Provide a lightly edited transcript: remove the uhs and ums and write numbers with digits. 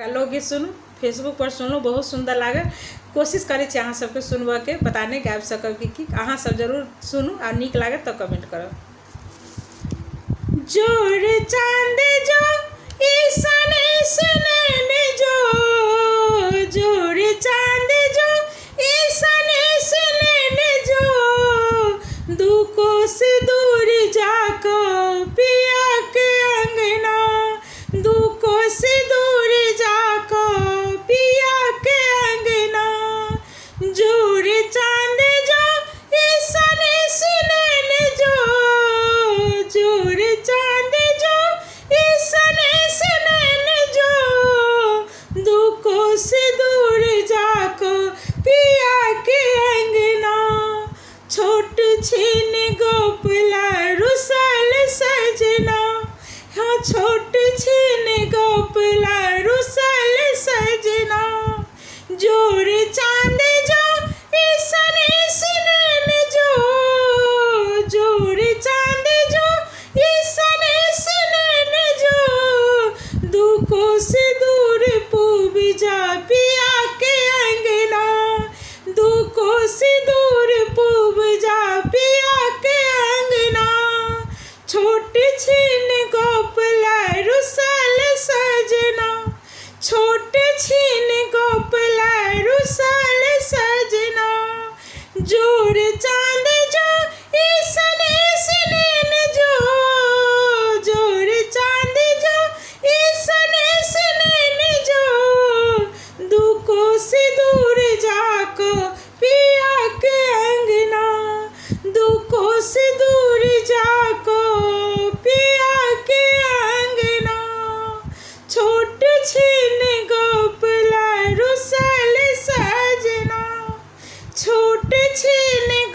लोकगीत सुनू, फेसबुक पर सुनू, बहुत सुंदर लागे। कोशिश करै छी अहाँ सबके सुनबऽ के, पता नहीं गाबि सकब कि अहाँ सब जरूर सुनू आ नीक लागे तो कमेंट करब। जोर चांद जो ईसन नैन जो, जोर चांद जो ईसन नैन जो, दू कोस दूर जाको पिया के अंगना, दू कोस दूर जाको पिया के अंगना। जोर चांद जो ईसन नैन जो, जोर चांद जो ईसन नैन जो, दू कोस दूर जाको पिया के अंगना। छोट छीन गोपला रुसल सजना, हाँ छोट छीन गोपला रुसल सजना। जोर चांद जो ईसन नैन जो, जोर चांद जो ईसन नैन जो, दू कोस दूर पूब जा पिया के अंगना, दू कोस दूर पूब जा पिया के अंगना। छोट छीन गोपला रुसल सजना, छोट छीन गोपला रुसल सजना। जोर चांद जो ईसन नैन जो, जोर चांद जो ईसन नैन जो, दू कोस दूर जाको पिया के अंगना, दू कोस दूर जाको पिया के अंगना। छोट छीन गोपला रुसल सजना, छोट छीन